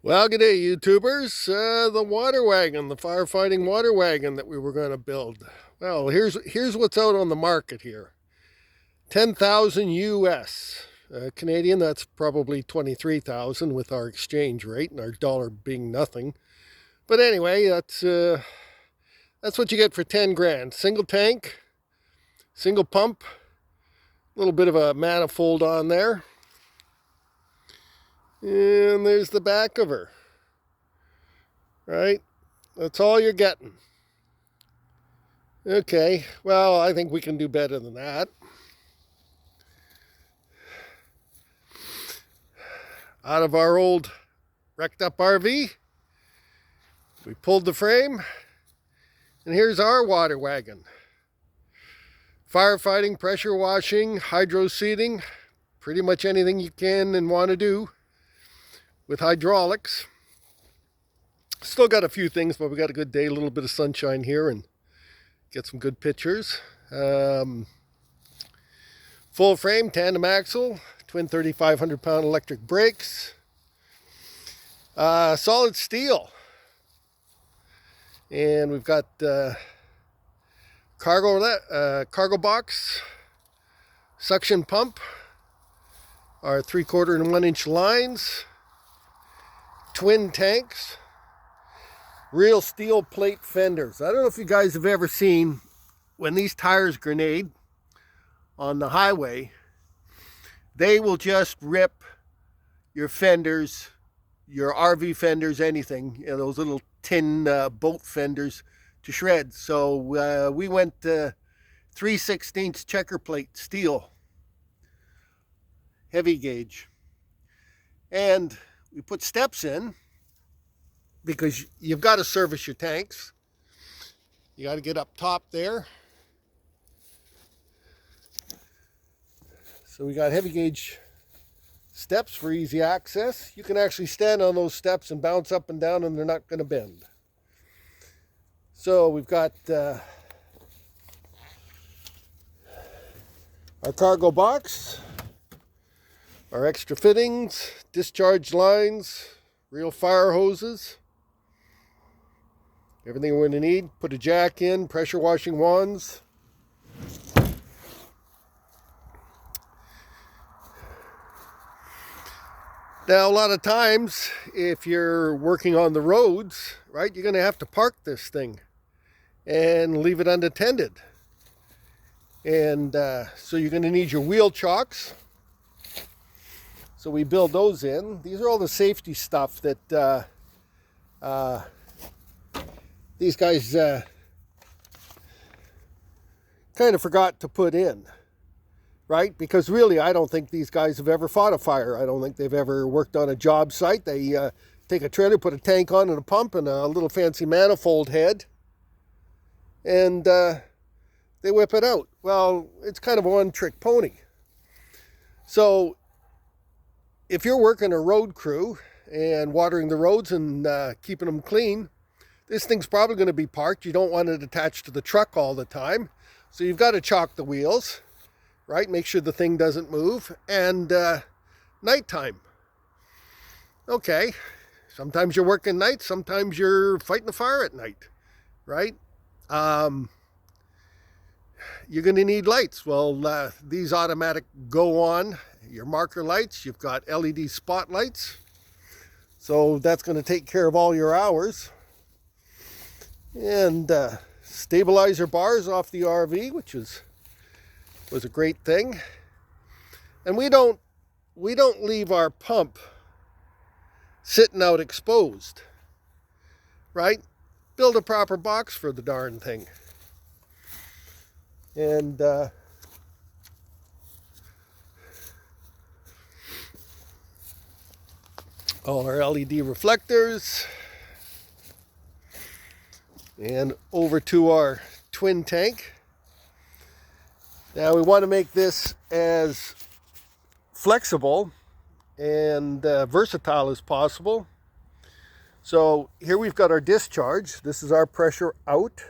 Well, good day, YouTubers. The water wagon, the firefighting water wagon that we were going to build. Well, here's what's out on the market here. 10,000 US. Canadian, that's probably 23,000 with our exchange rate and our dollar being nothing. But anyway, that's what you get for 10 grand. Single tank, single pump, a little bit of a manifold on there. And there's the back of her. Right? That's all you're getting. Okay, well, I think we can do better than that. Out of our old wrecked up RV, we pulled the frame, and here's our water wagon. Firefighting, pressure washing, hydro seeding, pretty much anything you can and want to do with hydraulics. Still got a few things, but we got a good day, a little bit of sunshine here, and get some good pictures. Full frame, tandem axle, twin 3,500 pound electric brakes. Solid steel. And we've got cargo box, suction pump, our 3/4 and 1 inch lines, twin tanks, real steel plate fenders. I don't know if you guys have ever seen when these tires grenade on the highway, they will just rip your fenders, your RV fenders, anything, you know, those little tin boat fenders to shreds. So we went 3/16 checker plate steel, heavy gauge. And we put steps in because you've got to service your tanks. You got to get up top there. So we got heavy gauge steps for easy access. You can actually stand on those steps and bounce up and down, and they're not going to bend. So we've got our cargo box, our extra fittings, discharge lines, real fire hoses, everything we're going to need. Put a jack in, pressure washing wands. Now, a lot of times, if you're working on the roads, right, you're going to have to park this thing and leave it unattended. And so you're going to need your wheel chocks. So we build those in. These are all the safety stuff that these guys kind of forgot to put in. Right? Because really, I don't think these guys have ever fought a fire. I don't think they've ever worked on a job site. They take a trailer, put a tank on and a pump and a little fancy manifold head, and they whip it out. Well, it's kind of a one-trick pony. So if you're working a road crew and watering the roads and keeping them clean, this thing's probably going to be parked. You don't want it attached to the truck all the time. So you've got to chalk the wheels. Right, make sure the thing doesn't move, and nighttime. Okay, sometimes you're working nights, sometimes you're fighting a fire at night, right? You're going to need lights. Well, these automatic go on your marker lights. You've got LED spotlights, so that's going to take care of all your hours. And stabilizer bars off the RV, which was a great thing. And we don't leave our pump sitting out exposed, right? Build a proper box for the darn thing. And all our LED reflectors, and over to our twin tank. Now we want to make this as flexible and versatile as possible. So here we've got our discharge. This is our pressure out,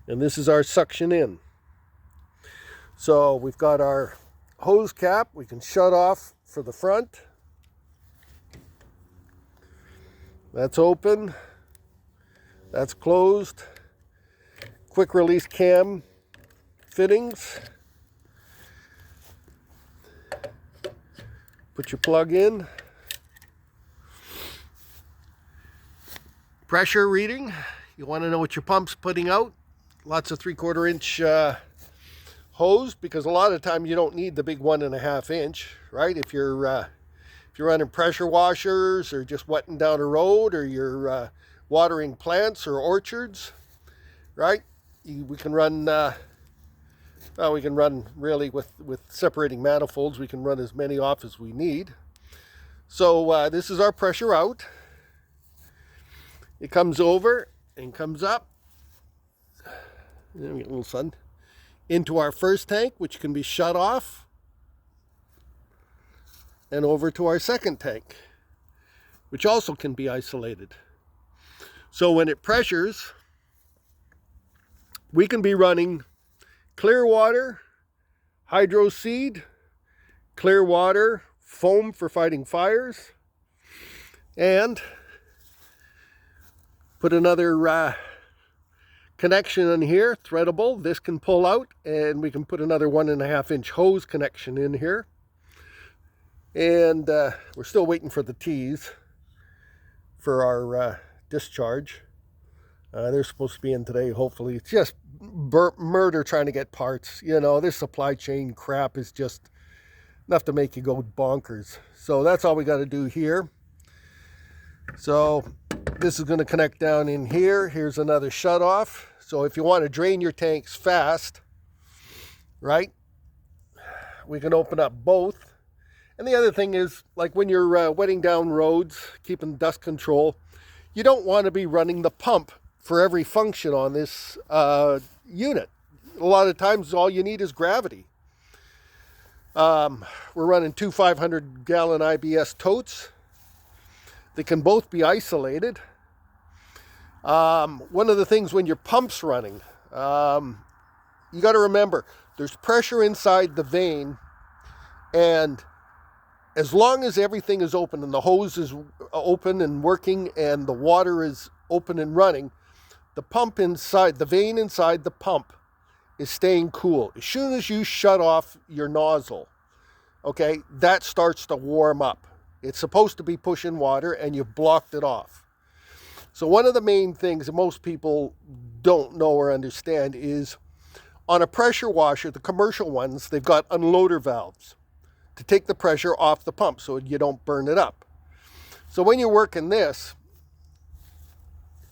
and this is our suction in. So we've got our hose cap. We can shut off for the front. That's open. That's closed. Quick release cam fittings. Put your plug in. Pressure reading. You want to know what your pump's putting out. Lots of 3/4 inch hose, because a lot of time you don't need the big 1.5 inch, right? If you're running pressure washers or just wetting down a road, or you're watering plants or orchards, right? We can run. We can run really with separating manifolds. We can run as many off as we need. So this is our pressure out. It comes over and comes up. There we get a little sun. Into our first tank, which can be shut off, and over to our second tank, which also can be isolated. So when it pressures, we can be running clear water, hydro seed, clear water, foam for fighting fires, and put another connection in here, threadable. This can pull out, and we can put another 1.5 inch hose connection in here. And we're still waiting for the T's for our discharge. They're supposed to be in today, hopefully. It's just murder trying to get parts. You know, this supply chain crap is just enough to make you go bonkers. So that's all we got to do here. So this is going to connect down in here. Here's another shut off. So if you want to drain your tanks fast, right, we can open up both. And the other thing is, like when you're wetting down roads, keeping dust control, you don't want to be running the pump for every function on this unit. A lot of times all you need is gravity. We're running two 500-gallon IBS totes. They can both be isolated. One of the things when your pump's running, you got to remember there's pressure inside the vane, and as long as everything is open and the hose is open and working and the water is open and running, the pump inside, the vane inside the pump is staying cool. As soon as you shut off your nozzle, okay, that starts to warm up. It's supposed to be pushing water, and you've blocked it off. So one of the main things that most people don't know or understand is on a pressure washer, the commercial ones, they've got unloader valves to take the pressure off the pump so you don't burn it up. So when you're working this,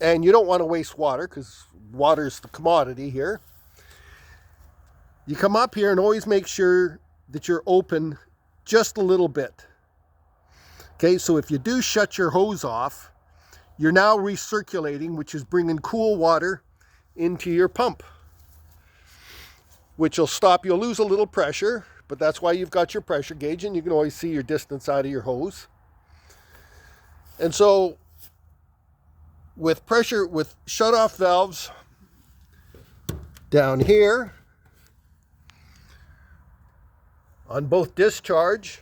and you don't want to waste water because water's the commodity here, you come up here and always make sure that you're open just a little bit. Okay, so if you do shut your hose off, you're now recirculating, which is bringing cool water into your pump, which will stop. You'll lose a little pressure, but that's why you've got your pressure gauge, and you can always see your distance out of your hose. And so with pressure, with shut-off valves down here on both discharge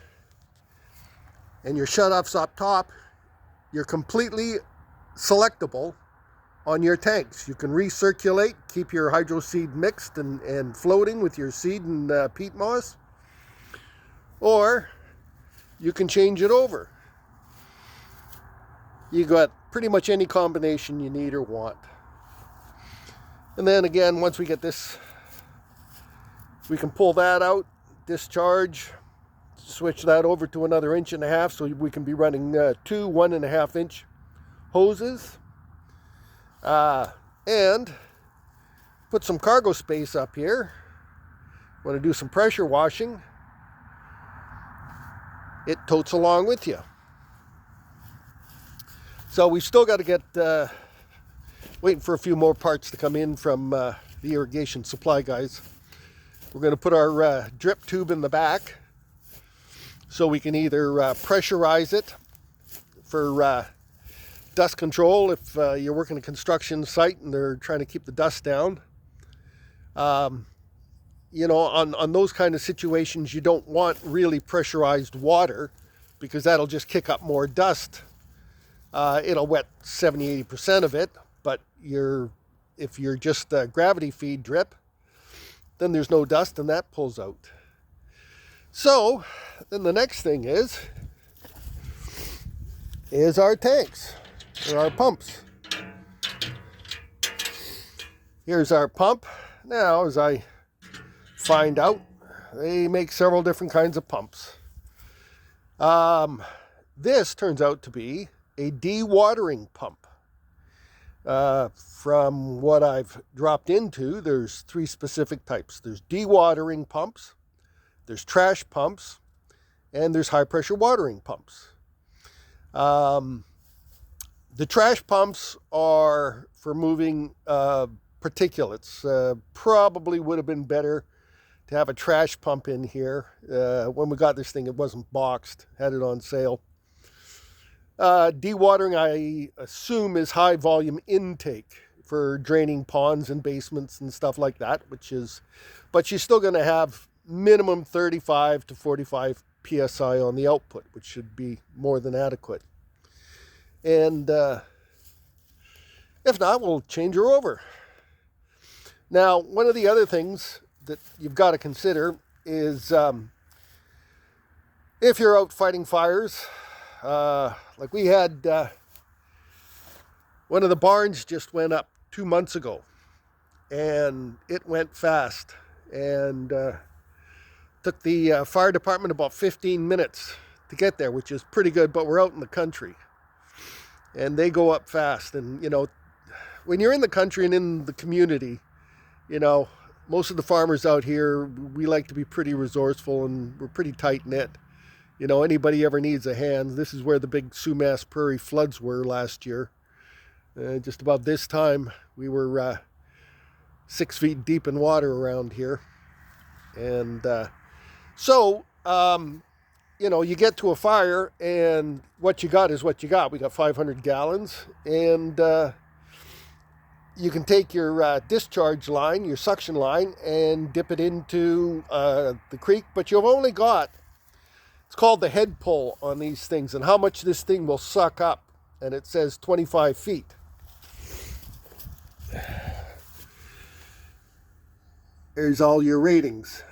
and your shut-offs up top, you're completely selectable on your tanks. You can recirculate, keep your hydro seed mixed and floating with your seed and peat moss, or you can change it over. You got pretty much any combination you need or want. And then again, once we get this, we can pull that out, discharge, switch that over to another 1.5 inches, so we can be running two 1.5 inch hoses, and put some cargo space up here. Want to do some pressure washing, it totes along with you. So we've still got to get waiting for a few more parts to come in from the irrigation supply guys. We're going to put our drip tube in the back, so we can either pressurize it for dust control if you're working a construction site and they're trying to keep the dust down. You know, on those kind of situations, you don't want really pressurized water because that'll just kick up more dust It'll wet 70-80% of it, but if you're just gravity feed drip, then there's no dust and that pulls out. So then the next thing is our tanks, or our pumps. Here's our pump. Now, as I find out, they make several different kinds of pumps. This turns out to be a dewatering pump. From what I've dropped into, there's 3 specific types. There's dewatering pumps, there's trash pumps, and there's high pressure watering pumps. The trash pumps are for moving particulates. Probably would have been better to have a trash pump in here. When we got this thing, it wasn't boxed, had it on sale. Dewatering, I assume, is high volume intake for draining ponds and basements and stuff like that, but you're still going to have minimum 35 to 45 psi on the output, which should be more than adequate. And if not, we'll change her over. Now, one of the other things that you've got to consider is if you're out fighting fires, like we had, one of the barns just went up 2 months ago, and it went fast, and took the fire department about 15 minutes to get there, which is pretty good, but we're out in the country, and they go up fast. And, when you're in the country and in the community, most of the farmers out here, we like to be pretty resourceful, and we're pretty tight-knit. Anybody ever needs a hand. This is where the big Sumas Prairie floods were last year. Just about this time, we were 6 feet deep in water around here. And so, you get to a fire, and what you got is what you got. We got 500 gallons, and you can take your discharge line, your suction line, and dip it into the creek, but you've only got, it's called the head pull on these things, and how much this thing will suck up, and it says 25 feet. There's all your ratings.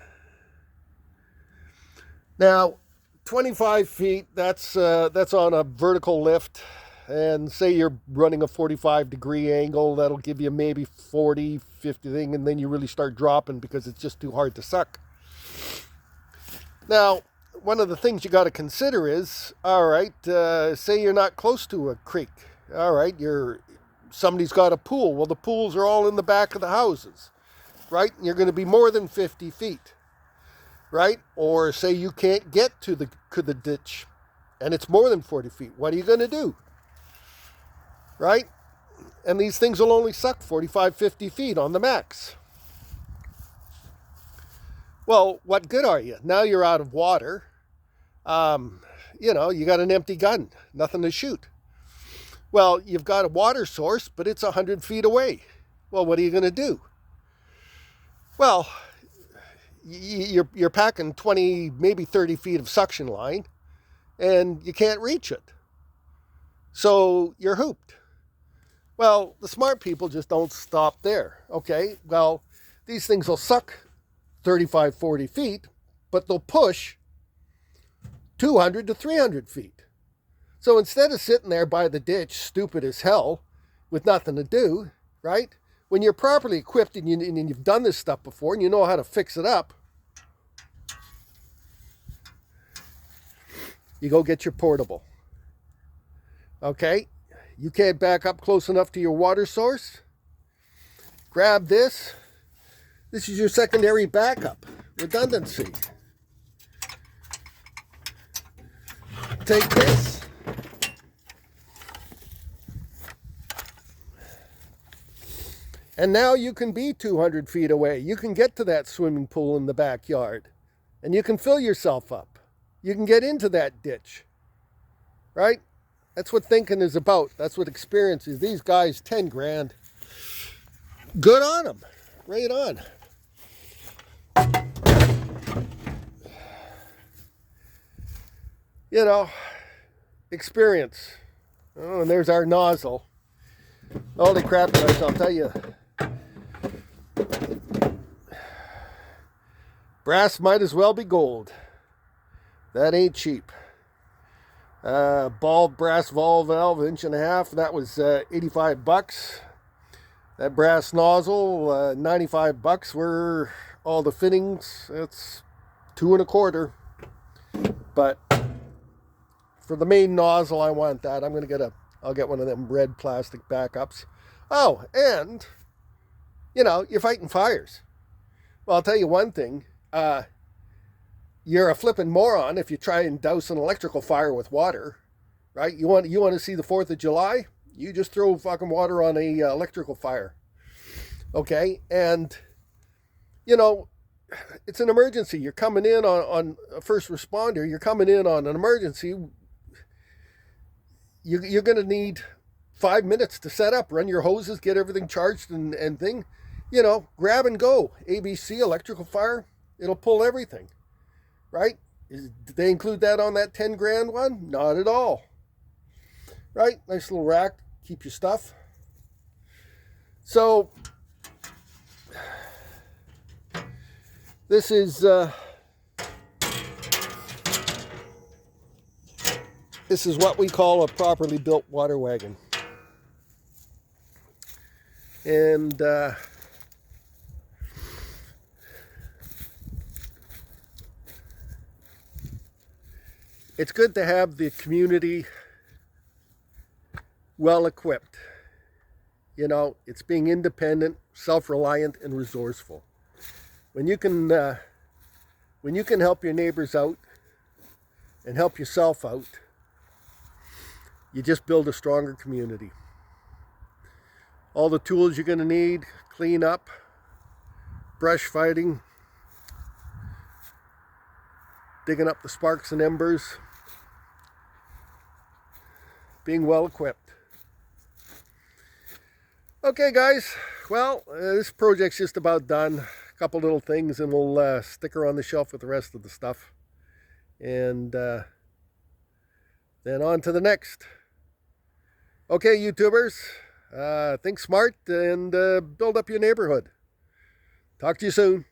Now, 25 feet, that's on a vertical lift, and say you're running a 45-degree angle, that'll give you maybe 40, 50 thing, and then you really start dropping because it's just too hard to suck. Now, one of the things you got to consider is, all right, say you're not close to a creek. All right, somebody's got a pool. Well, the pools are all in the back of the houses, right? And you're going to be more than 50 feet, right? Or say you can't get to the ditch, and it's more than 40 feet. What are you going to do? Right? And these things will only suck 45, 50 feet on the max. Well, what good are you? Now you're out of water. You got an empty gun, nothing to shoot. Well, you've got a water source, but it's 100 feet away. Well, what are you going to do? Well, you're packing 20, maybe 30 feet of suction line, and you can't reach it. So you're hooped. Well, the smart people just don't stop there. Okay, well, these things will suck 35, 40 feet, but they'll push 200 to 300 feet. So instead of sitting there by the ditch, stupid as hell, with nothing to do, right? When you're properly equipped and you've done this stuff before and you know how to fix it up, you go get your portable. Okay? You can't back up close enough to your water source? Grab this. This is your secondary backup. Redundancy. Take this. And now you can be 200 feet away. You can get to that swimming pool in the backyard. And you can fill yourself up. You can get into that ditch. Right? That's what thinking is about. That's what experience is. These guys, 10 grand. Good on them. Right on. Experience. Oh, and there's our nozzle. Holy crap, guys, I'll tell you. Brass might as well be gold. That ain't cheap. Ball brass valve, 1.5 inch. That was $85. That brass nozzle, $95. Were all the fittings. That's $2.25. But for the main nozzle, I want that. I'll get one of them red plastic backups. Oh, and you're fighting fires. Well, I'll tell you one thing. You're a flippin' moron if you try and douse an electrical fire with water, right? You want to see the 4th of July? You just throw fucking water on a electrical fire, okay? And it's an emergency. You're coming in on a first responder. You're coming in on an emergency. You're going to need 5 minutes to set up, run your hoses, get everything charged and thing. Grab and go. ABC, electrical fire, it'll pull everything, right? Did they include that on that 10 grand one? Not at all, right? Nice little rack, keep your stuff. So this is what we call a properly built water wagon. And it's good to have the community well equipped. It's being independent, self-reliant, and resourceful. When you can help your neighbors out and help yourself out, you just build a stronger community. All the tools you're going to need: clean up, brush fighting, digging up the sparks and embers, being well equipped. Okay, guys, well, this project's just about done. A couple little things, and we'll stick her on the shelf with the rest of the stuff. And then on to the next. Okay, YouTubers, think smart and build up your neighborhood. Talk to you soon.